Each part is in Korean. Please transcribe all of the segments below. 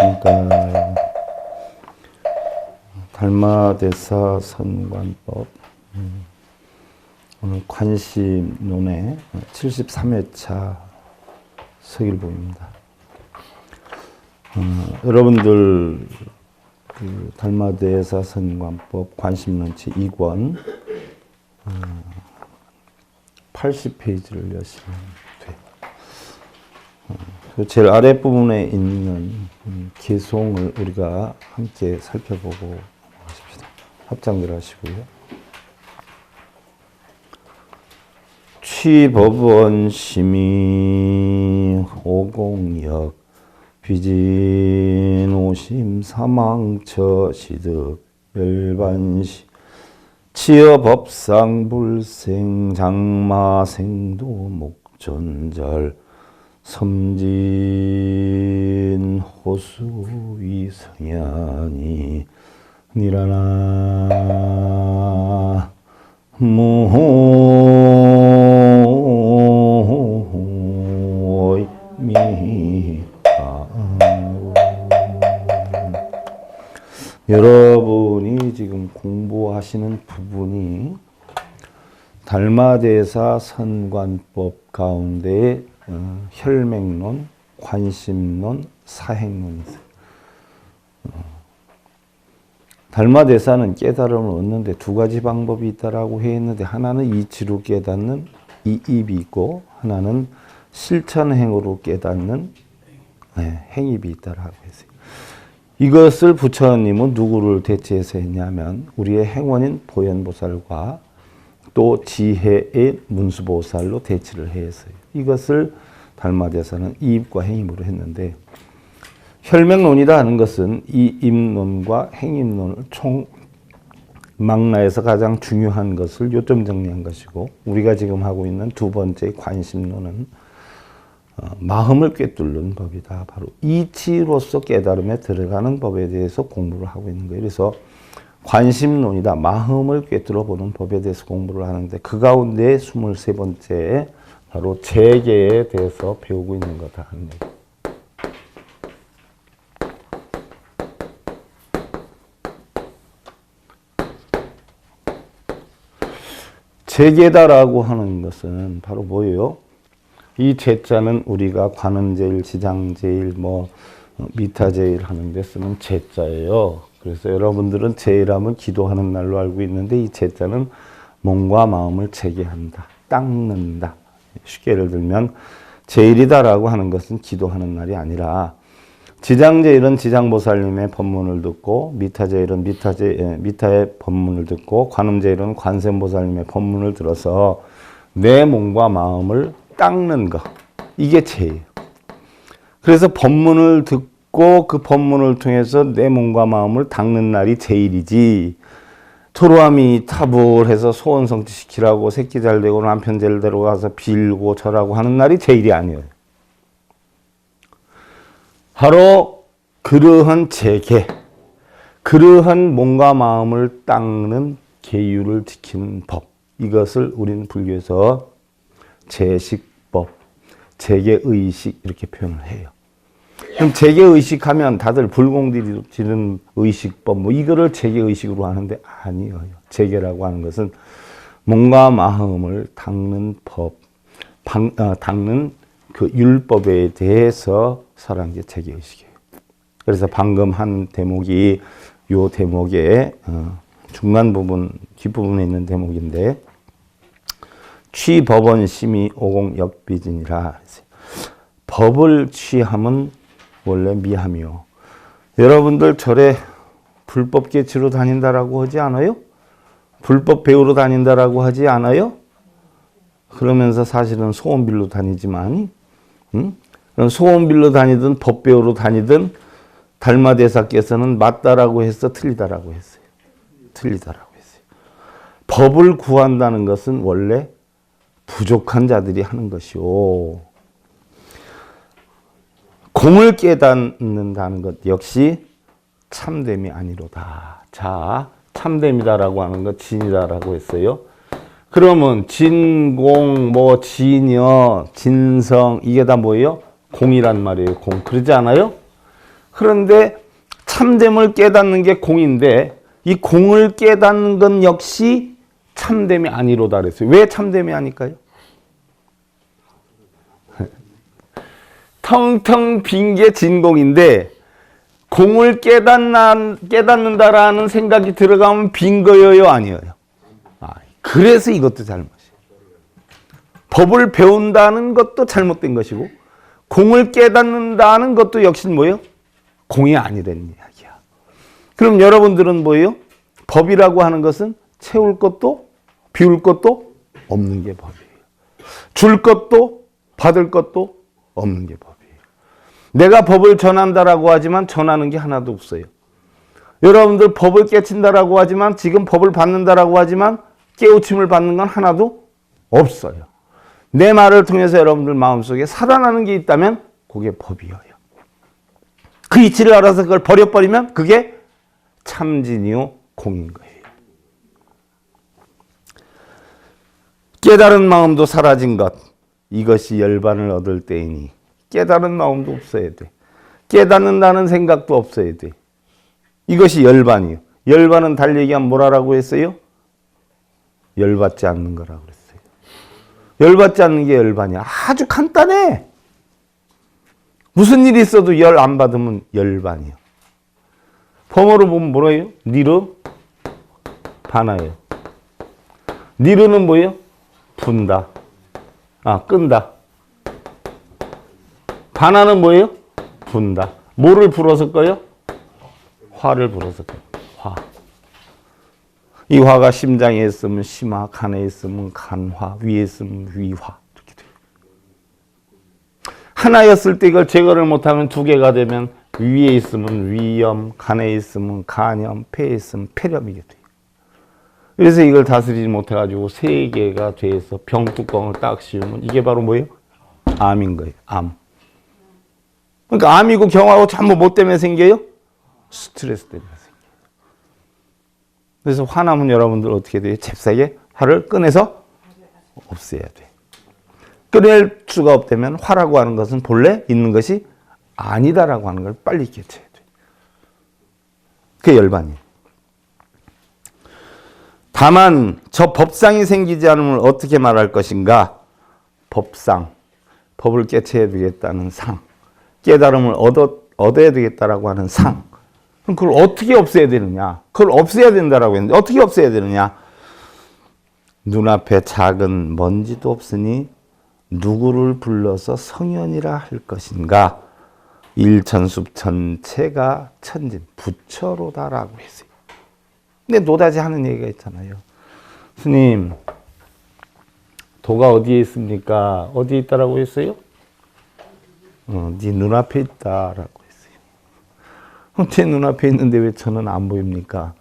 안녕하십니까. 달마대사 선관법 오늘 관심론의 73회차 서일보입니다. 여러분들 그 달마대사 선관법 관심론 제2권 80페이지를 여시면 돼요. 그 제일 아랫부분에 있는 개송을 우리가 함께 살펴보고 하십시다. 합장들 하시고요. 취법원 심의 호공역 비진 오심 사망처 시득 멸반시 치여법상 불생 장마생도 목전절 섬진 호수위 성현이 니라나 무미파. 여러분이 지금 공부하시는 부분이 달마대사 선관법 가운데 혈맹론, 관심론, 사행론이 있어요. 달마대사는 깨달음을 얻는데 두 가지 방법이 있다라고 했는데, 하나는 이치로 깨닫는 이입이 있고, 하나는 실천행으로 깨닫는 행입이 있다라고 했어요. 이것을 부처님은 누구를 대체해서 했냐면 우리의 행원인 보현보살과 또 지혜의 문수보살로 대치를 했어요. 이것을 달마대사는 이입과 행임으로 했는데, 혈맹론이라 하는 것은 이입론과 행임론을 총 망라해서 가장 중요한 것을 요점 정리한 것이고, 우리가 지금 하고 있는 두 번째 관심론은 마음을 꿰뚫는 법이다. 바로 이치로서 깨달음에 들어가는 법에 대해서 공부를 하고 있는 거예요. 그래서 관심론이다. 마음을 꿰뚫어 보는 법에 대해서 공부를 하는데, 그 가운데 23번째 바로 재계에 대해서 배우고 있는 거다 하는 거예요. 재계다라고 하는 것은 바로 뭐예요? 이 재자는 우리가 관음제일, 지장제일, 미타제일 하는 데 쓰는 재자예요. 그래서 여러분들은 제일하면 기도하는 날로 알고 있는데, 이 재자는 몸과 마음을 재계한다, 닦는다. 쉽게 예를 들면 제일이다라고 하는 것은 기도하는 날이 아니라, 지장제일은 지장보살님의 법문을 듣고, 미타제일은 미타의 법문을 듣고, 관음제일은 관세음보살님의 법문을 들어서 내 몸과 마음을 닦는 것, 이게 제예요. 그래서 법문을 듣고 그 법문을 통해서 내 몸과 마음을 닦는 날이 제일이지, 토로함이 타불해서 소원 성취시키라고 새끼 잘 되고 남편 잘 되고 가서 빌고 절하고 하는 날이 제일이 아니에요. 바로 그러한 재계, 그러한 몸과 마음을 닦는 계율을 지키는 법, 이것을 우리는 불교에서 재식법, 재계의식 이렇게 표현을 해요. 그럼 재계의식하면 다들 불공지른 의식법 이거를 재계의식으로 하는데, 아니에요. 재계라고 하는 것은 몸과 마음을 닦는 법, 닦는 그 율법에 대해서 설한 게 재계의식이에요. 그래서 방금 한 대목이 요 대목의 중간 부분, 뒷부분에 있는 대목인데, 취법원 심의 오공 역비진이라. 법을 취함은 원래 미함이요. 여러분들 절에 불법 개치로 다닌다라고 하지 않아요? 불법 배우러 다닌다라고 하지 않아요? 그러면서 사실은 소원빌로 다니지만, 소원빌로 다니든 법 배우러 다니든 달마대사께서는 맞다라고 해서 틀리다라고 했어요. 틀리다라고 했어요. 법을 구한다는 것은 원래 부족한 자들이 하는 것이요. 공을 깨닫는다는 것 역시 참됨이 아니로다. 자, 참됨이다라고 하는 것 진이다라고 했어요. 그러면 진공, 진여, 진성 이게 다 뭐예요? 공이란 말이에요. 공. 그러지 않아요? 그런데 참됨을 깨닫는 게 공인데 이 공을 깨닫는 건 역시 참됨이 아니로다 그랬어요. 왜 참됨이 아닐까요? 텅텅 빈 게 진공인데 공을 깨닫는다라는 생각이 들어가면 빈 거예요, 아니에요? 그래서 이것도 잘못이에요. 법을 배운다는 것도 잘못된 것이고 공을 깨닫는다는 것도 역시 뭐예요? 공이 아니라는 이야기야. 그럼 여러분들은 뭐예요? 법이라고 하는 것은 채울 것도 비울 것도 없는 게 법이에요. 줄 것도 받을 것도 없는 게 법이에요. 내가 법을 전한다라고 하지만 전하는 게 하나도 없어요. 여러분들 법을 깨친다라고 하지만 지금 법을 받는다라고 하지만 깨우침을 받는 건 하나도 없어요. 내 말을 통해서 여러분들 마음속에 살아나는 게 있다면 그게 법이에요. 그 이치를 알아서 그걸 버려버리면 그게 참진이요 공인 거예요. 깨달은 마음도 사라진 것, 이것이 열반을 얻을 때이니 깨달은 마음도 없어야 돼. 깨닫는다는 생각도 없어야 돼. 이것이 열반이에요. 열반은 달리기하면 뭐라고 했어요? 열받지 않는 거라고 그랬어요. 열받지 않는 게 열반이야. 아주 간단해. 무슨 일이 있어도 열 안 받으면 열반이에요. 범어로 보면 뭐래요? 니르 바나예요. 니르는 뭐예요? 분다. 끈다. 바나는 뭐예요? 분다. 뭐를 불었을 거예요? 화를 불었을 거예요. 화. 이 화가 심장에 있으면 심화, 간에 있으면 간화, 위에 있으면 위화. 이렇게 돼요. 하나였을 때 이걸 제거를 못하면 두 개가 되면 위에 있으면 위염, 간에 있으면 간염, 폐에 있으면 폐렴이게 돼요. 그래서 이걸 다스리지 못해가지고 세 개가 돼서 병뚜껑을 딱 씌우면 이게 바로 뭐예요? 암인 거예요. 암. 그러니까 암이고 경화고 전부 뭐 때문에 생겨요? 스트레스 때문에 생겨요. 그래서 화나면 여러분들 어떻게 돼요? 잽싸게 화를 꺼내서 없애야 돼. 꺼낼 수가 없다면 화라고 하는 것은 본래 있는 것이 아니다라고 하는 걸 빨리 깨쳐야 돼. 그게 열반이에요. 다만 저 법상이 생기지 않으면 어떻게 말할 것인가? 법상, 법을 깨쳐야 되겠다는 상, 깨달음을 얻어야 되겠다라고 하는 상. 그럼 그걸 어떻게 없애야 되느냐? 그걸 없애야 된다라고 했는데 어떻게 없애야 되느냐? 눈앞에 작은 먼지도 없으니 누구를 불러서 성현이라 할 것인가? 일천숲 전체가 천진 부처로다라고 했어요. 근데 노다지 하는 얘기가 있잖아요. 스님, 도가 어디에 있습니까? 어디에 있다라고 했어요? 네 눈앞에 있다라고 했어요. 제 눈앞에 있는데 왜 저는 안 보입니까?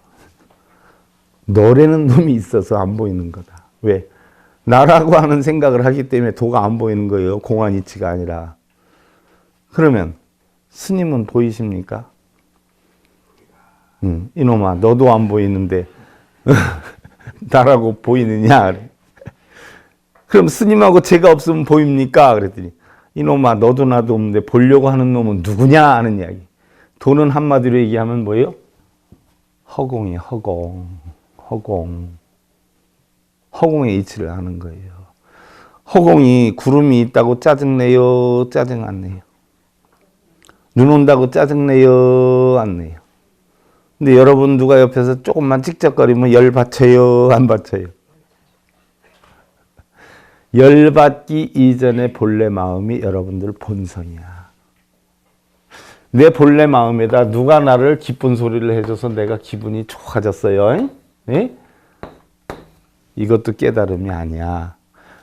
너라는 놈이 있어서 안 보이는 거다. 왜? 나라고 하는 생각을 하기 때문에 도가 안 보이는 거예요. 공안 이치가 아니라. 그러면 스님은 보이십니까? 이놈아, 너도 안 보이는데 나라고 보이느냐? 그럼 스님하고 제가 없으면 보입니까? 그랬더니 이놈아, 너도 나도 없는데 보려고 하는 놈은 누구냐? 하는 이야기. 도는 한마디로 얘기하면 뭐예요? 허공이에요. 허공의 이치를 하는 거예요. 허공이 구름이 있다고 짜증내요? 짜증 안 내요? 눈 온다고 짜증내요? 안 내요? 근데 여러분 누가 옆에서 조금만 찍적거리면 열 받쳐요? 안 받쳐요? 열 받기 이전의 본래 마음이 여러분들 본성이야. 내 본래 마음에다 누가 나를 기쁜 소리를 해줘서 내가 기분이 좋아졌어요. 네? 이것도 깨달음이 아니야.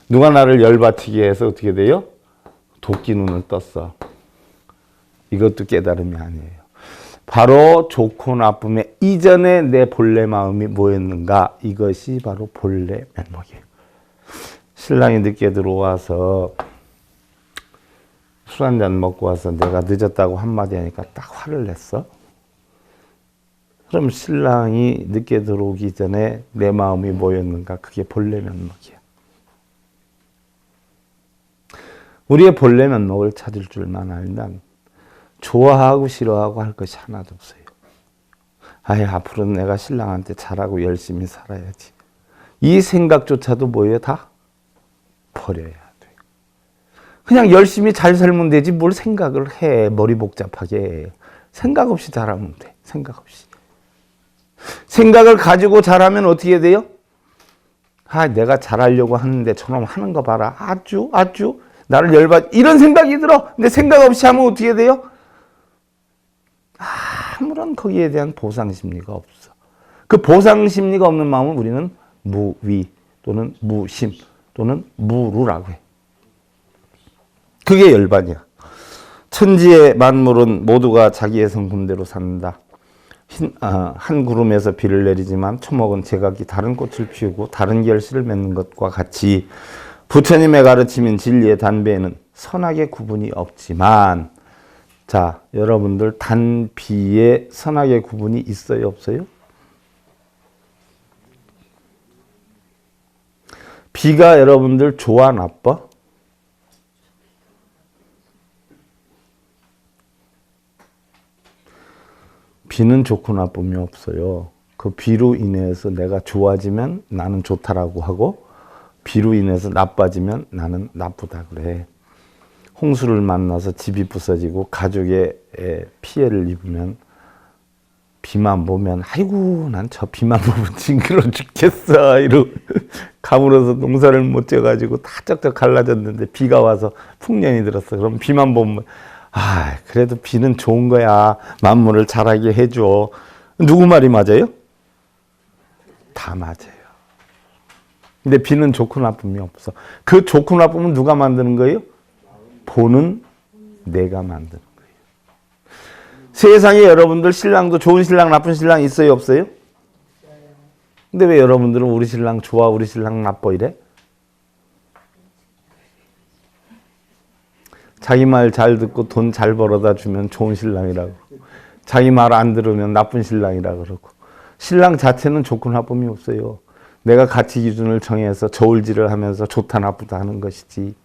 누가 나를 열받치게 해서 어떻게 돼요? 도끼 눈을 떴어. 이것도 깨달음이 아니에요. 바로 좋고 나쁨의 이전에 내 본래 마음이 뭐였는가? 이것이 바로 본래 면목이에요. 신랑이 늦게 들어와서 술 한잔 먹고 와서 내가 늦었다고 한마디 하니까 딱 화를 냈어. 그럼 신랑이 늦게 들어오기 전에 내 마음이 뭐였는가? 그게 본래 면목이야. 우리의 본래 면목을 찾을 줄만 알면 좋아하고 싫어하고 할 것이 하나도 없어요. 아예 앞으로는 내가 신랑한테 잘하고 열심히 살아야지. 이 생각조차도 뭐예요? 다 버려야 돼요. 그냥 열심히 잘 살면 되지 뭘 생각을 해. 머리 복잡하게. 생각 없이 잘하면 돼. 생각 없이. 생각을 가지고 잘하면 어떻게 돼요? 아, 내가 잘하려고 하는데 저놈 하는 거 봐라. 아주 나를 열받. 이런 생각이 들어. 근데 생각 없이 하면 어떻게 돼요? 아무런 거기에 대한 보상심리가 없어. 그 보상심리가 없는 마음을 우리는 무위 또는 무심 또는 무루라고 해. 그게 열반이야. 천지의 만물은 모두가 자기의 성품대로 산다. 한 구름에서 비를 내리지만 초목은 제각기 다른 꽃을 피우고 다른 결실을 맺는 것과 같이 부처님의 가르침인 진리의 단비에는 선악의 구분이 없지만, 자, 여러분들 단비에 선악의 구분이 있어요, 없어요? 비가 여러분들 좋아, 나빠? 비는 좋고 나쁨이 없어요. 그 비로 인해서 내가 좋아지면 나는 좋다라고 하고, 비로 인해서 나빠지면 나는 나쁘다 그래. 홍수를 만나서 집이 부서지고 가족에 피해를 입으면 비만 보면 아이고 난 저 비만 보면 징그러 죽겠어 이러고 가물어서 농사를 못 지어가지고 다 쩍쩍 갈라졌는데 비가 와서 풍년이 들었어. 그럼 비만 보면 아 그래도 비는 좋은 거야. 만물을 자라게 해줘. 누구 말이 맞아요? 다 맞아요. 근데 비는 좋고 나쁨이 없어. 그 좋고 나쁨은 누가 만드는 거예요? 보는 내가 만드는 거예요. 세상에 여러분들 신랑도 좋은 신랑 나쁜 신랑 있어요 없어요? 근데 왜 여러분들은 우리 신랑 좋아 우리 신랑 나빠 이래? 자기 말 잘 듣고 돈 잘 벌어다 주면 좋은 신랑이라고, 자기 말 안 들으면 나쁜 신랑이라고 그러고, 신랑 자체는 좋고 나쁨이 없어요. 내가 가치 기준을 정해서 저울질을 하면서 좋다 나쁘다 하는 것이지.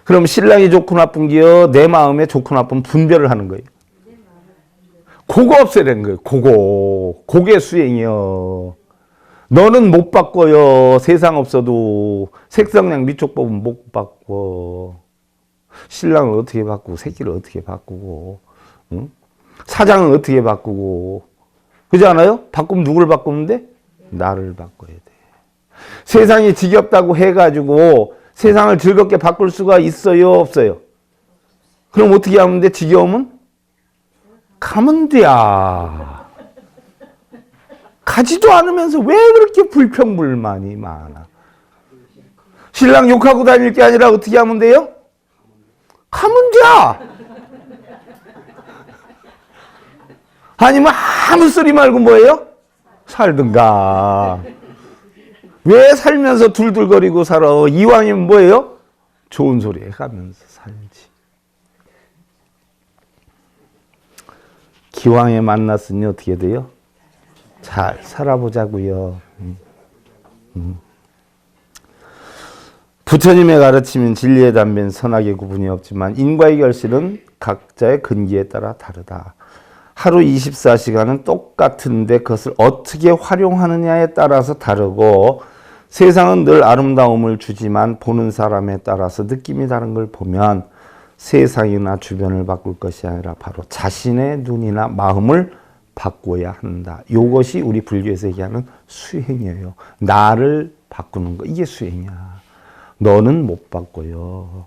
그럼 신랑이 좋고 나쁜 게요, 내 마음에 좋고 나쁜 분별을 하는 거예요. 그거 없애라는 거예요. 그게 수행이요. 너는 못 바꿔요. 세상 없어도. 색성량 미촉법은 못 바꿔. 신랑을 어떻게 바꾸고 새끼를 어떻게 바꾸고, 응? 사장은 어떻게 바꾸고, 그렇지 않아요? 바꾸면 누구를 바꾸는데? 나를 바꿔야 돼. 세상이 지겹다고 해가지고 세상을 즐겁게 바꿀 수가 있어요 없어요? 그럼 어떻게 하면 돼? 지겨우면? 가면 돼야. 가지도 않으면서 왜 그렇게 불평불만이 많아? 신랑 욕하고 다닐 게 아니라 어떻게 하면 돼요? 가면 돼. 아니면 아무 소리 말고 뭐예요? 살든가. 왜 살면서 둘둘거리고 살아? 이왕이면 뭐예요? 좋은 소리 해가면서 살지. 기왕에 만났으니 어떻게 돼요? 잘 살아보자고요. 부처님의 가르침인 진리의 담배는 선악의 구분이 없지만 인과의 결실은 각자의 근기에 따라 다르다. 하루 24시간은 똑같은데 그것을 어떻게 활용하느냐에 따라서 다르고, 세상은 늘 아름다움을 주지만 보는 사람에 따라서 느낌이 다른 걸 보면 세상이나 주변을 바꿀 것이 아니라 바로 자신의 눈이나 마음을 바꿔야 한다. 이것이 우리 불교에서 얘기하는 수행이에요. 나를 바꾸는 거, 이게 수행이야. 너는 못 바꿔요.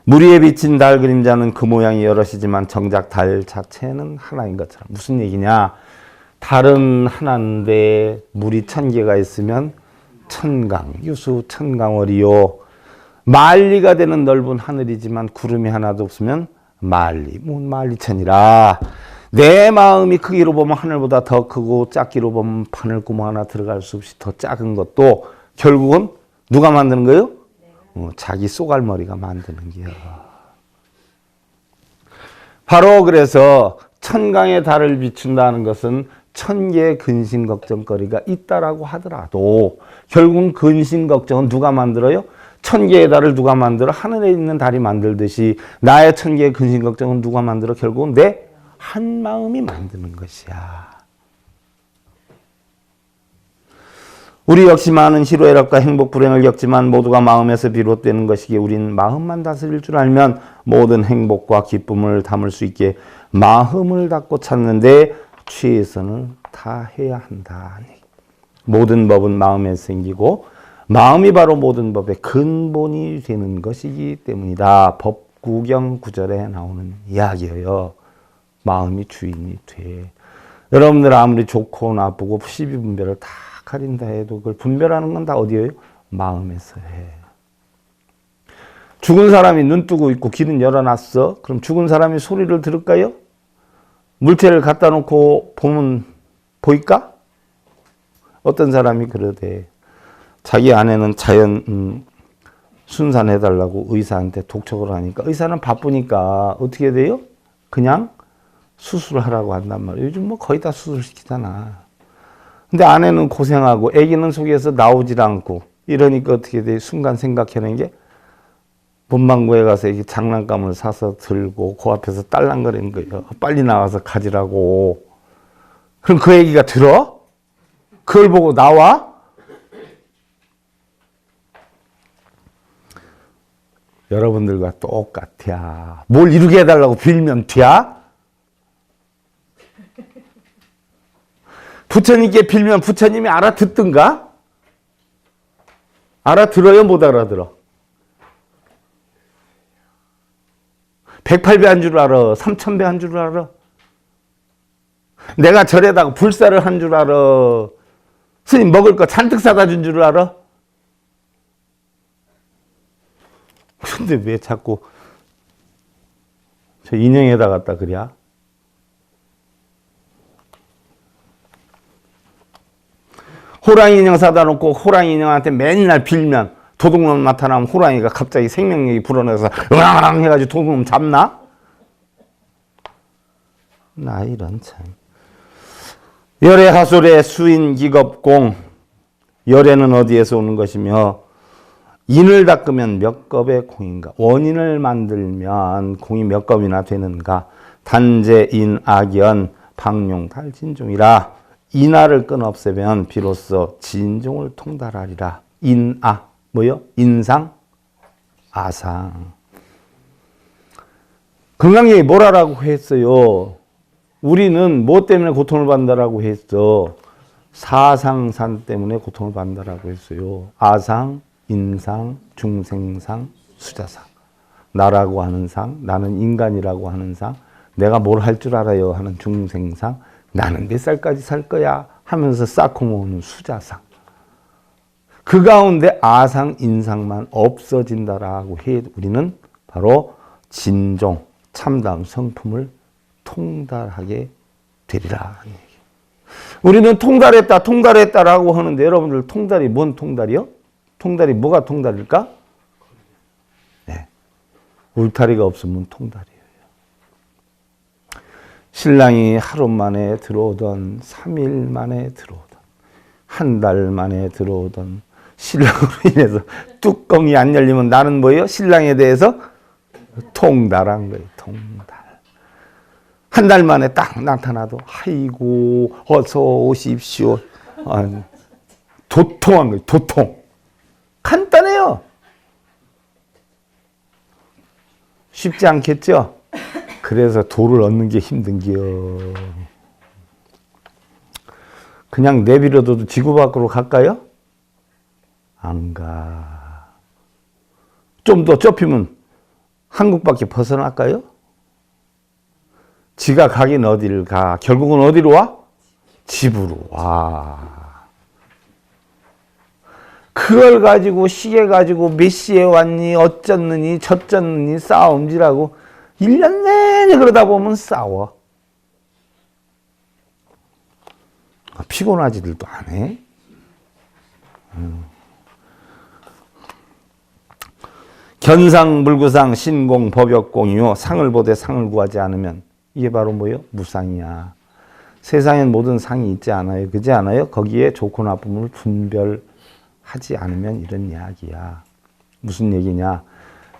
물 위에 비친 달 그림자는 그 모양이 여럿이지만 정작 달 자체는 하나인 것처럼. 무슨 얘기냐? 달은 하나인데 물이 1000개가 있으면 천강, 유수 천강월이요. 만리가 되는 넓은 하늘이지만 구름이 하나도 없으면 만리, 만리천이라. 내 마음이 크기로 보면 하늘보다 더 크고 작기로 보면 바늘구멍 하나 들어갈 수 없이 더 작은 것도 결국은 누가 만드는 거예요? 자기 쏘갈머리가 만드는 게요. 바로 그래서 천강의 달을 비춘다는 것은 1000개의 근심 걱정거리가 있다라고 하더라도 결국은 근심 걱정은 누가 만들어요? 천 개의 달을 누가 만들어? 하늘에 있는 달이 만들듯이 나의 천 개의 근심 걱정은 누가 만들어? 결국은 내 한 마음이 만드는 것이야. 우리 역시 많은 희로애락과 행복 불행을 겪지만 모두가 마음에서 비롯되는 것이기에 우리는 마음만 다스릴 줄 알면 모든 행복과 기쁨을 담을 수 있게 마음을 닫고 찾는데 최선을 다해야 한다. 모든 법은 마음에서 생기고 마음이 바로 모든 법의 근본이 되는 것이기 때문이다. 법구경 9절에 나오는 이야기예요. 마음이 주인이 돼. 여러분들 아무리 좋고 나쁘고 시비분별을 다 가린다 해도 그걸 분별하는 건 다 어디예요? 마음에서 해. 죽은 사람이 눈 뜨고 있고 길은 열어놨어. 그럼 죽은 사람이 소리를 들을까요? 물체를 갖다 놓고 보면 보일까? 어떤 사람이 그러대. 자기 아내는 자연 순산해달라고 의사한테 독촉을 하니까 의사는 바쁘니까 어떻게 돼요? 그냥 수술을 하라고 한단 말이에요. 요즘 뭐 거의 다 수술시키잖아. 근데 아내는 고생하고 아기는 속에서 나오질 않고 이러니까 어떻게 돼? 순간 생각해낸 게 문방구에 가서 이렇게 장난감을 사서 들고 그 앞에서 딸랑거리는 거예요. 빨리 나와서 가지라고. 그럼 그 얘기가 들어? 그걸 보고 나와? 여러분들과 똑같아. 뭘 이루게 해달라고 빌면 돼야? 부처님께 빌면 부처님이 알아듣든가? 알아들어요? 못 알아들어? 108배 한 줄 알아? 3000배 한 줄 알아? 내가 절에다가 불사를 한 줄 알아? 스님 먹을 거 잔뜩 사다 준 줄 알아? 근데 왜 자꾸 저 인형에다 갖다 그래? 호랑이 인형 사다 놓고 호랑이 인형한테 맨날 빌면 도둑놈 나타나면 호랑이가 갑자기 생명력이 불어나서 으앙 해가지고 도둑놈 잡나? 나 이런 참. 열애 하솔의 수인 기겁공. 열애는 어디에서 오는 것이며 인을 닦으면 몇 겁의 공인가? 원인을 만들면 공이 몇 겁이나 되는가? 단재 인 악연 방용 탈진종이라. 인하를 끊 없애면 비로소 진종을 통달하리라. 인아 뭐요? 인상 아상. 건강경이 뭐라고 했어요? 우리는 뭐 때문에 고통을 받는다라고 했어? 사상산 때문에 고통을 받는다라고 했어요. 아상, 인상, 중생상, 수자상. 나라고 하는 상, 나는 인간이라고 하는 상, 내가 뭘 할 줄 알아요 하는 중생상, 나는 몇 살까지 살 거야 하면서 쌓고 모으는 수자상. 그 가운데 아상, 인상만 없어진다라고 해 우리는 바로 진종, 참다운 성품을 통달하게 되리라. 우리는 통달했다라고 하는데 여러분들 통달이 뭔 통달이요? 통달이 뭐가 통달일까? 네. 울타리가 없으면 통달이에요. 신랑이 하루 만에 들어오던 3일 만에 들어오던 한 달 만에 들어오던 신랑으로 인해서 뚜껑이 안 열리면 나는 뭐예요? 신랑에 대해서 통달한 거예요. 통달. 한 달 만에 딱 나타나도 아이고 어서 오십시오. 도통한 거예요. 도통. 간단해요. 쉽지 않겠죠? 그래서 도를 얻는 게 힘든겨. 그냥 내버려둬도 지구 밖으로 갈까요? 안 가. 좀 더 좁히면 한국밖에 벗어날까요? 지가 가긴 어디를 가. 결국은 어디로 와? 집으로 와. 그걸 가지고 시계 가지고 몇 시에 왔니 어쩌느니 저쩌느니 싸움질하고 1년 내내 그러다 보면 싸워. 피곤하지들도 안 해. 견상 물구상 신공 법역공이요. 상을 보되 상을 구하지 않으면 이게 바로 뭐예요? 무상이야. 세상엔 모든 상이 있지 않아요. 그렇지 않아요? 거기에 좋고 나쁨을 분별하지 않으면 이런 이야기야. 무슨 얘기냐?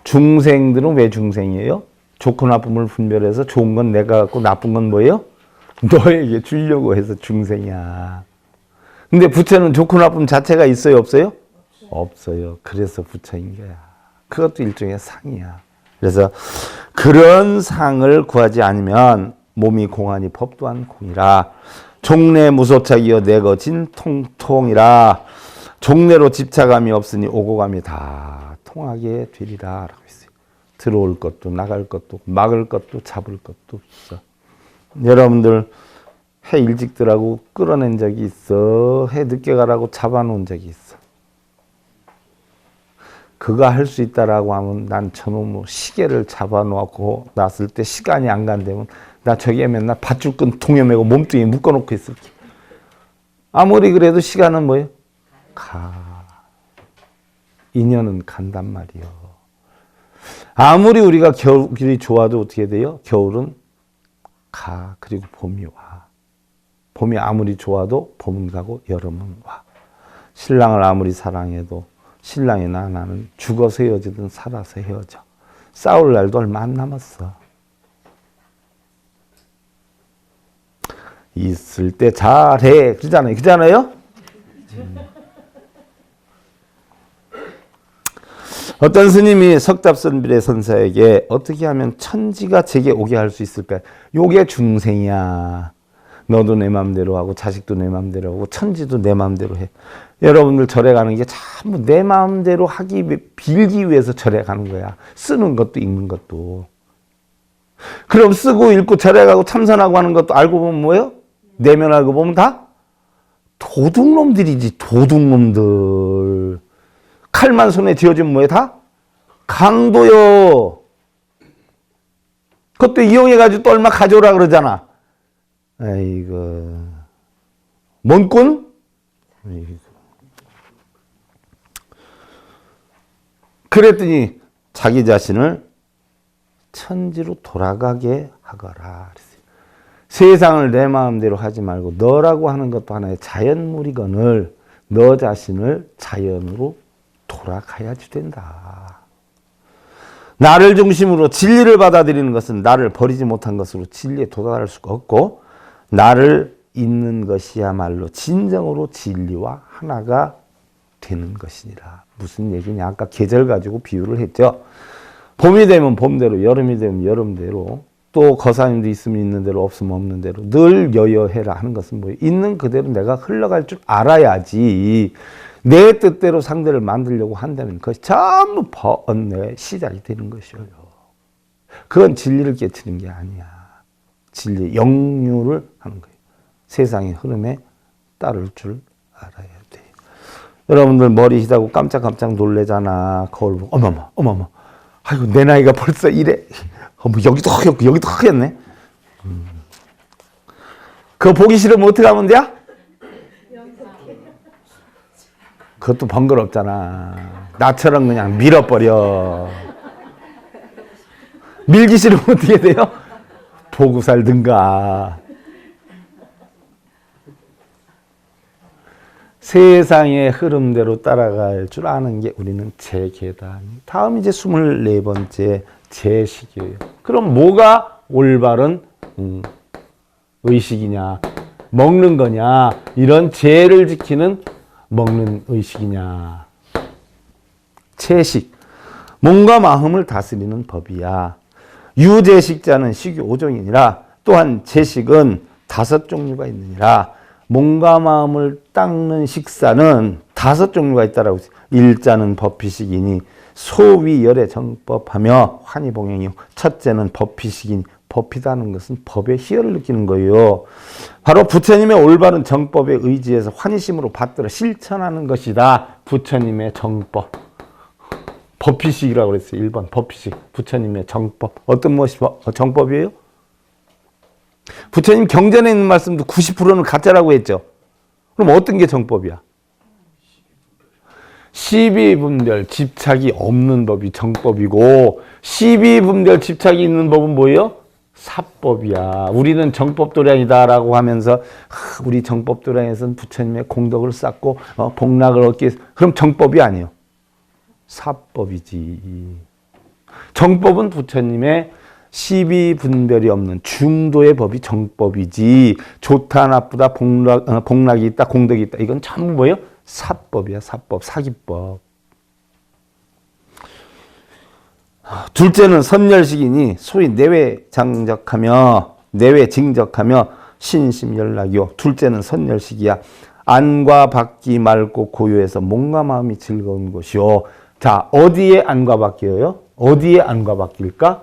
중생들은 왜 중생이에요? 좋고 나쁨을 분별해서 좋은 건 내가 갖고 나쁜 건 뭐예요? 너에게 주려고 해서 중생이야. 근데 부처는 좋고 나쁨 자체가 있어요, 없어요? 없어요. 그래서 부처인 거야. 그것도 일종의 상이야. 그래서 그런 상을 구하지 않으면 몸이 공하니 법 또한 공이라. 종래 무소착이여 내거 진통통이라. 종래로 집착감이 없으니 오고 감이 다 통하게 되리라 라고 했어요. 들어올 것도 나갈 것도 막을 것도 잡을 것도 없어. 여러분들 해 일찍들하고 끌어낸 적이 있어? 해 늦게 가라고 잡아놓은 적이 있어? 그거 할 수 있다라고 하면 난 저놈의 시계를 잡아놓고 놨을 때 시간이 안 간다면 나 저기에 맨날 밧줄 끈 동여매고 몸뚱이에 묶어놓고 있을게. 아무리 그래도 시간은 뭐예요? 가. 인연은 간단 말이요. 아무리 우리가 겨울이 좋아도 어떻게 돼요? 겨울은 가. 그리고 봄이 와. 봄이 아무리 좋아도 봄은 가고 여름은 와. 신랑을 아무리 사랑해도 신랑이나 나는 죽어서 헤어지든 살아서 헤어져. 싸울 날도 얼마 안 남았어. 있을 때 잘해. 그러잖아요. 그러잖아요? 어떤 스님이 석답선비례 선사에게 어떻게 하면 천지가 제게 오게 할 수 있을까? 요게 중생이야. 너도 내 맘대로 하고 자식도 내 맘대로 하고 천지도 내 맘대로 해. 여러분들 절에 가는 게 전부 내 마음대로 빌기 위해서 절에 가는 거야. 쓰는 것도 읽는 것도. 그럼 쓰고 읽고 절에 가고 참선하고 하는 것도 알고 보면 뭐예요? 내면 알고 보면 다 도둑놈들이지. 도둑놈들. 칼만 손에 쥐어주면 뭐예요? 다 강도요. 그것도 이용해가지고 또 얼마 가져오라 그러잖아. 아이고. 뭔 꾼? 그랬더니 자기 자신을 천지로 돌아가게 하거라. 세상을 내 마음대로 하지 말고 너라고 하는 것도 하나의 자연물이거늘 너 자신을 자연으로 돌아가야지 된다. 나를 중심으로 진리를 받아들이는 것은 나를 버리지 못한 것으로 진리에 도달할 수가 없고 나를 있는 것이야말로 진정으로 진리와 하나가 되는 것이니라. 무슨 얘기냐? 아까 계절 가지고 비유를 했죠. 봄이 되면 봄대로, 여름이 되면 여름대로, 또 거사님도 있으면 있는 대로, 없으면 없는 대로 늘 여여해라 하는 것은 뭐예요? 있는 그대로 내가 흘러갈 줄 알아야지. 내 뜻대로 상대를 만들려고 한다면 그것이 전부 번뇌의 시작이 되는 것이에요. 그건 진리를 깨트리는 게 아니야. 진리, 영유를 하는 거예요. 세상의 흐름에 따를 줄 알아야 돼. 여러분들 머리 희다고 깜짝깜짝 놀래잖아. 거울 보고 어머머 아이고 내 나이가 벌써 이래. 어머 여기도 허옇고 여기도 허옇네. 그거 보기 싫으면 어떻게 하면 돼요? 그것도 번거롭잖아. 나처럼 그냥 밀어버려. 밀기 싫으면 어떻게 돼요? 보고 살든가. 세상의 흐름대로 따라갈 줄 아는 게 우리는 제계다. 다음 이제 24번째 제식이에요. 그럼 뭐가 올바른 의식이냐? 먹는 거냐? 이런 제를 지키는 먹는 의식이냐? 채식. 몸과 마음을 다스리는 법이야. 유제식자는 식이 5종이니라. 또한 제식은 5종류가 있느니라. 몸과 마음을 닦는 식사는 5종류가 있다라고 했어요. 일자는 법피식이니 소위열의 정법하며 환희봉행이요. 첫째는 법피식이니 법이라는 것은 법의 희열을 느끼는 거예요. 바로 부처님의 올바른 정법에 의지해서 환희심으로 받들어 실천하는 것이다. 부처님의 정법. 법피식이라고 그랬어요. 1번 법피식. 부처님의 정법. 어떤 것이 정법이에요? 부처님 경전에 있는 말씀도 90%는 가짜라고 했죠. 그럼 어떤 게 정법이야? 시비분별 집착이 없는 법이 정법이고 시비분별 집착이 있는 법은 뭐예요? 사법이야. 우리는 정법도량이다라고 하면서 우리 정법도량에서는 부처님의 공덕을 쌓고 복락을 얻기 위해서 그럼 정법이 아니에요. 사법이지. 정법은 부처님의 시비분별이 없는 중도의 법이 정법이지. 좋다 나쁘다 복락이 있다 공덕이 있다 이건 전부 뭐예요? 사법이야. 사법 사기법. 둘째는 선열식이니 소위 내외 징적하며 신심연락이요. 둘째는 선열식이야. 안과 밖이 맑고 고요해서 몸과 마음이 즐거운 곳이요. 자, 어디에 안과 밖이에요? 어디에 안과 밖일까?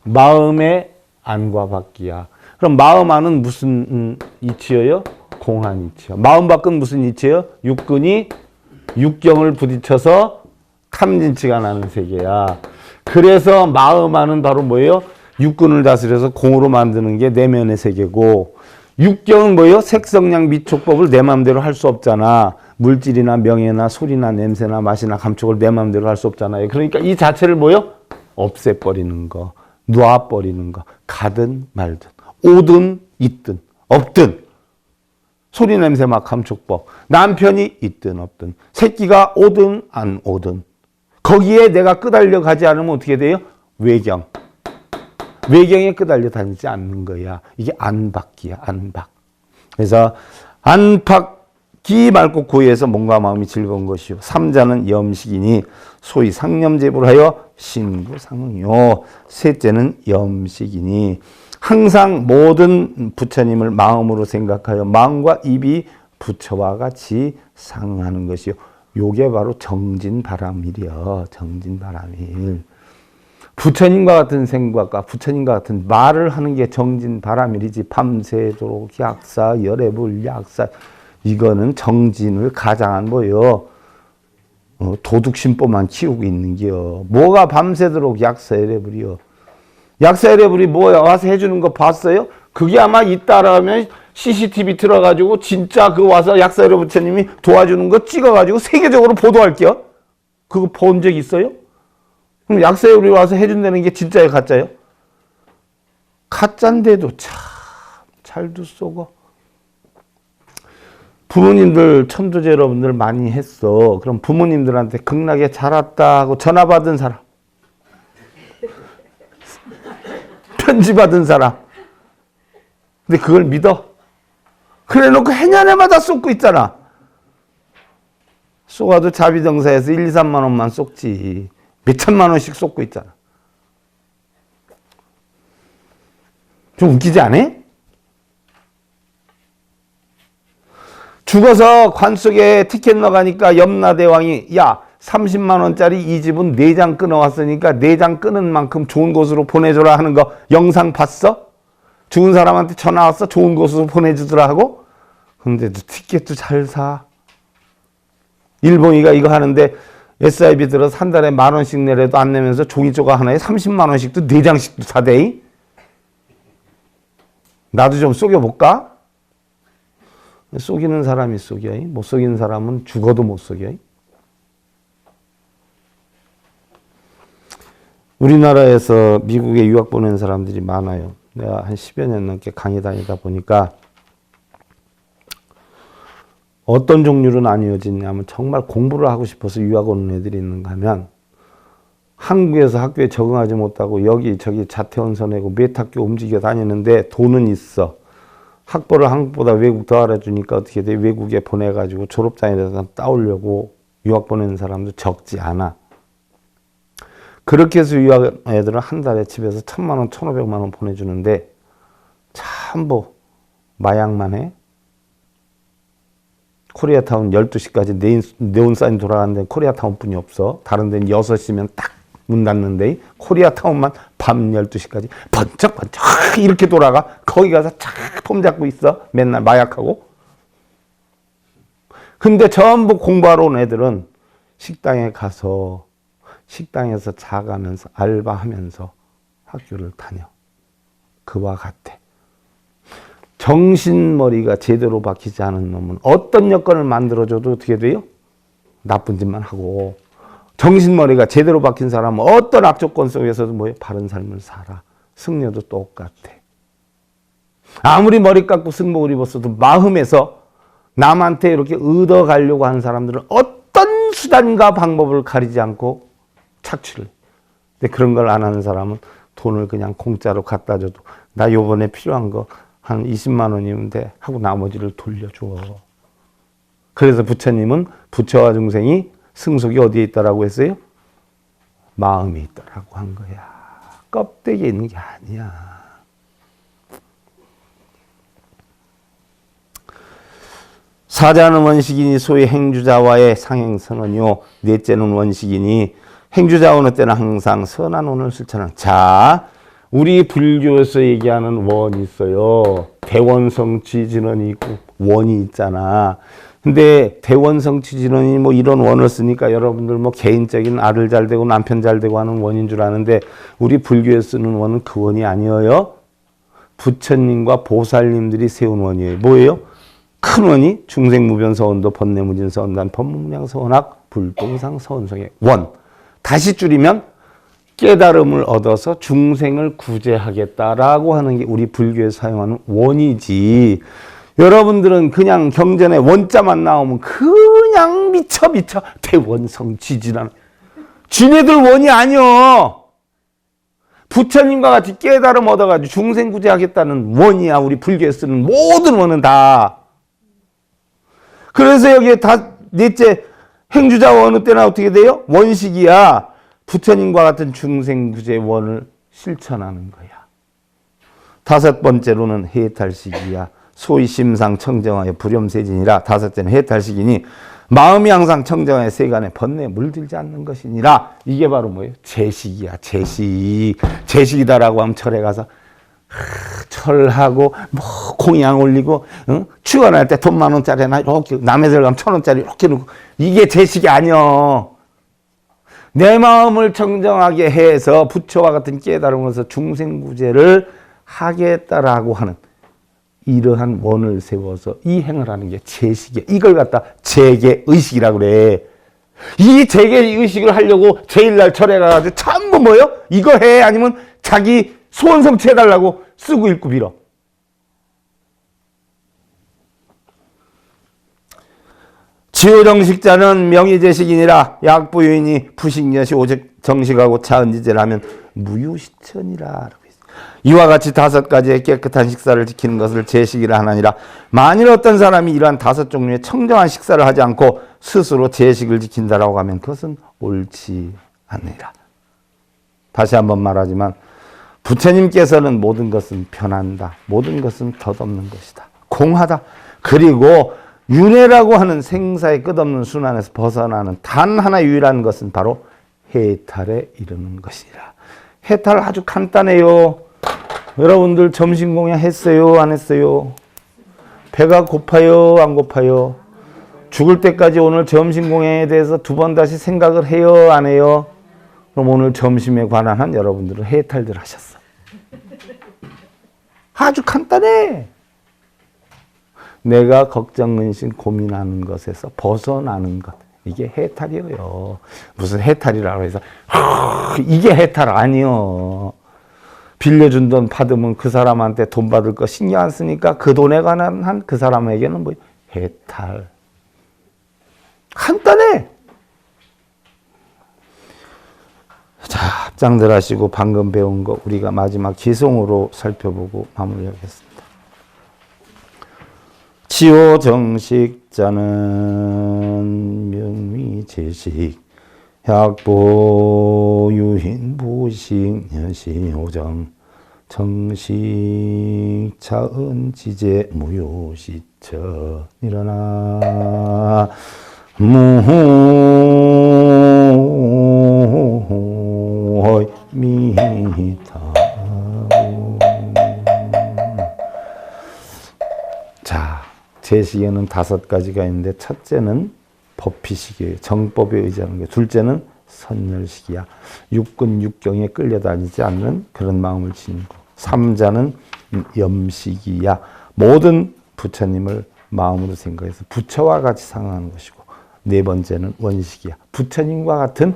마음의 안과 밖이야. 그럼 마음 안은 무슨 이치예요? 공한 이치요. 마음 밖은 무슨 이치예요? 육근이 육경을 부딪혀서 탐진치가 나는 세계야. 그래서 마음 안은 바로 뭐예요? 육근을 다스려서 공으로 만드는 게 내면의 세계고, 육경은 뭐예요? 색성량 미촉법을 내 마음대로 할 수 없잖아. 물질이나 명예나 소리나 냄새나 맛이나 감촉을 내 마음대로 할 수 없잖아요. 그러니까 이 자체를 뭐예요? 없애버리는 거, 놔버리는 거. 가든 말든, 오든 있든 없든, 소리 냄새 맛 감촉법. 남편이 있든 없든, 새끼가 오든 안 오든, 거기에 내가 끄달려 가지 않으면 어떻게 돼요? 외경. 외경에 끄달려 다니지 않는 거야. 이게 안팎이야. 안팎. 그래서 안팎이 맑고 고요해서 몸과 마음이 즐거운 것이요. 삼자는 염식이니 소위 상념제불하여 신구상이요. 셋째는 염식이니 항상 모든 부처님을 마음으로 생각하여 마음과 입이 부처와 같이 상하는 것이요. 요게 바로 정진바람일이요. 정진바람일. 부처님과 같은 생각과 부처님과 같은 말을 하는 게 정진바람일이지. 밤새도록 약사, 열애불 약사. 이거는 정진을 가장한 뭐요? 도둑심보만 키우고 있는 게요. 뭐가 밤새도록 약사, 열애불이요. 약사, 열애불이 뭐야? 와서 해주는 거 봤어요? 그게 아마 있다라면 CCTV 틀어가지고 진짜 그 와서 약사, 열애 부처님이 도와주는 거 찍어가지고 세계적으로 보도할게요. 그거 본 적 있어요? 그럼 약사열이 와서 해준다는 게 진짜예요, 가짜예요? 가짜인데도 참 잘도 쏘고. 부모님들, 천도제 여러분들 많이 했어. 그럼 부모님들한테 극락에 잘 왔다 하고 전화 받은 사람, 편지 받은 사람. 근데 그걸 믿어? 그래 놓고 해년에마다 쏟고 있잖아. 쏘아도 자비정사에서 1, 2, 3만 원만 쏟지. 몇 천만 원씩 쏟고 있잖아. 좀 웃기지 않아? 죽어서 관 속에 티켓 넣어가니까 염라대왕이 야 30만 원짜리 이 집은 4장 끊어왔으니까 4장 끊은 만큼 좋은 곳으로 보내줘라 하는 거 영상 봤어? 죽은 사람한테 전화 왔어? 좋은 곳으로 보내주더라 하고? 근데도 티켓도 잘 사. 일본이가 이거 하는데 SIB 들어서 한 달에 10,000원씩 내려도 안 내면서 종이 조각 하나에 30만 원씩도 4장씩도 사대. 나도 좀 속여볼까? 속이는 사람이 속여. 못 속이는 사람은 죽어도 못 속여. 우리나라에서 미국에 유학 보낸 사람들이 많아요. 내가 한 10여 년 넘게 강의 다니다 보니까 어떤 종류로 나뉘어지냐면 정말 공부를 하고 싶어서 유학 오는 애들이 있는가 하면 한국에서 학교에 적응하지 못하고 여기저기 자퇴원서 내고 몇 학교 움직여 다니는데 돈은 있어. 학벌을 한국보다 외국 더 알아주니까 어떻게 돼? 외국에 보내가지고 졸업장에서 따오려고 유학 보내는 사람도 적지 않아. 그렇게 해서 유학 애들은 한 달에 집에서 1,000만 원, 1,500만 원 보내주는데 참뭐 마약만 해. 코리아타운 12시까지 네온사인 돌아가는 데는 코리아타운뿐이 없어. 다른 데는 6시면 딱 문 닫는데 코리아타운만 밤 12시까지 번쩍번쩍 이렇게 돌아가. 거기 가서 착 폼 잡고 있어. 맨날 마약하고. 근데 전부 공부하러 온 애들은 식당에 가서 식당에서 자가면서 알바하면서 학교를 다녀. 그와 같아. 정신머리가 제대로 박히지 않은 놈은 어떤 여건을 만들어줘도 어떻게 돼요? 나쁜 짓만 하고. 정신머리가 제대로 박힌 사람은 어떤 악조건 속에서도 뭐예요? 바른 삶을 살아. 승려도 똑같아. 아무리 머리 깎고 승복을 입었어도 마음에서 남한테 이렇게 얻어가려고 하는 사람들은 어떤 수단과 방법을 가리지 않고 착취를 해. 근데 그런 걸 안 하는 사람은 돈을 그냥 공짜로 갖다 줘도 나 요번에 필요한 거 한 20만 원이면 돼 하고 나머지를 돌려줘. 그래서 부처님은 부처와 중생이 승속이 어디에 있다라고 했어요? 마음에 있다라고 한 거야. 껍데기에 있는 게 아니야. 사자는 원식이니 소위 행주자와의 상행선언이요. 넷째는 원식이니 행주자 어느 때는 항상 선한 원을 실천하는. 자, 우리 불교에서 얘기하는 원이 있어요. 대원성취진원이 있고 원이 있잖아. 근데 대원성취진원이 뭐 이런 원을 쓰니까 여러분들 뭐 개인적인 아들 잘 되고 남편 잘 되고 하는 원인 줄 아는데 우리 불교에 쓰는 원은 그 원이 아니에요. 부처님과 보살님들이 세운 원이에요. 뭐예요? 큰 원이 중생무변서원도 번뇌무진서원단 법문무량서원학 불동상서원성의 원. 다시 줄이면 깨달음을 얻어서 중생을 구제하겠다라고 하는 게 우리 불교에서 사용하는 원이지. 여러분들은 그냥 경전에 원자만 나오면 그냥 미쳐 대원성취지라는. 지네들 원이 아니여. 부처님과 같이 깨달음 얻어가지고 중생 구제하겠다는 원이야. 우리 불교에 쓰는 모든 원은 다. 그래서 여기에 다 넷째 행주자 어느 때나 어떻게 돼요? 원식이야. 부처님과 같은 중생구제 원을 실천하는 거야. 다섯 번째로는 해탈식이야. 소위 심상 청정하여 불염세진이라. 다섯째는 해탈식이니 마음이 항상 청정하여 세간에 번뇌에 물들지 않는 것이니라. 이게 바로 뭐예요? 제식이야. 제식이다라고 하면 절에 가서 철하고 뭐 공양 올리고 축원할 때 돈 10,000원짜리나 이렇게 남의 들 가면 1,000원짜리 이렇게 놓고 이게 제식이 아니여. 내 마음을 청정하게 해서 부처와 같은 깨달음으로서 중생구제를 하겠다라고 하는 이러한 원을 세워서 이 행을 하는 게 제식이야. 이걸 갖다 재계의식이라고 그래. 이 재계의식을 하려고 제일날 절에 가가지고 전부 뭐요? 이거 해? 아니면 자기 소원 성취해달라고 쓰고 읽고 빌어. 지효정식자는 명의제식이니라. 약부유인이 부식여시 오직 정식하고 차은지제를 하면 무유시천이라. 이와 같이 5가지의 깨끗한 식사를 지키는 것을 제식이라 하나니라. 만일 어떤 사람이 이러한 5 종류의 청정한 식사를 하지 않고 스스로 제식을 지킨다라고 하면 그것은 옳지 않느니라. 다시 한번 말하지만 부처님께서는 모든 것은 편한다. 모든 것은 덧없는 것이다. 공하다. 그리고 윤회라고 하는 생사의 끝없는 순환에서 벗어나는 단 하나 유일한 것은 바로 해탈에 이르는 것이라. 해탈 아주 간단해요. 여러분들 점심 공양 했어요? 안 했어요? 배가 고파요? 안 고파요? 죽을 때까지 오늘 점심 공양에 대해서 2번 다시 생각을 해요? 안 해요? 그럼 오늘 점심에 관한 한 여러분들은 해탈들 하셨어. 아주 간단해. 내가 걱정, 근심, 고민하는 것에서 벗어나는 것. 이게 해탈이에요. 무슨 해탈이라고 해서 이게 해탈 아니요. 빌려준 돈 받으면 그 사람한테 돈 받을 거 신경 안 쓰니까 그 돈에 관한 한 그 사람에게는 뭐 해탈. 간단해. 자, 합장들 하시고 방금 배운 거 우리가 마지막 기송으로 살펴보고 마무리하겠습니다. 지효정식자는 명미제식 약보 유인 보식 여시오정 정식 차은지제 무효시처 일어나 무미타. 자, 제식에는 5가지가 있는데 첫째는 법피식이에요. 정법에 의지하는 게. 둘째는 선열식이야. 육군 육경에 끌려다니지 않는 그런 마음을 지니고. 3자는 염식이야. 모든 부처님을 마음으로 생각해서 부처와 같이 상응하는 것이고. 4번째는 원식이야. 부처님과 같은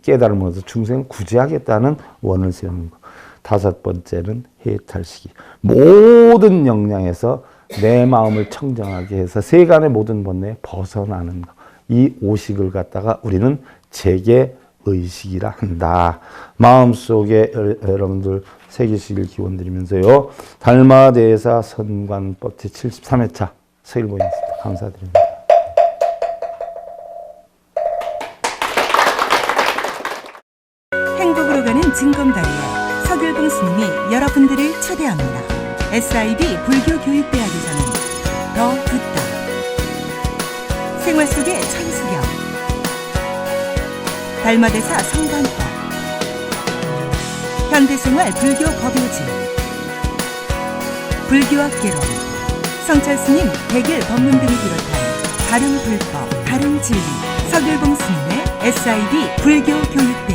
깨달음을 얻어서 중생을 구제하겠다는 원을 세우는 거. 5번째는 해탈식이. 모든 역량에서 내 마음을 청정하게 해서 세간의 모든 번뇌에 벗어나는 거. 이 오식을 갖다가 우리는 재계 의식이라 한다. 마음속에 여러분들 새기시길 기원드리면서요. 달마대사 선관법 제73회차 서일 모임입니다. 감사드립니다. 행복으로 가는 징검다리에 서길봉 스님이 여러분들을 초대합니다. SIB 불교교육대학에서는 더 듣다, 생활 속의 천수경, 달마대사 성관법, 현대생활 불교 법요지, 불교학개론, 성찰스님 백일 법문 등을 비롯한 다른 불법, 다른 진리, 서길봉 스님의 SIB 불교교육대학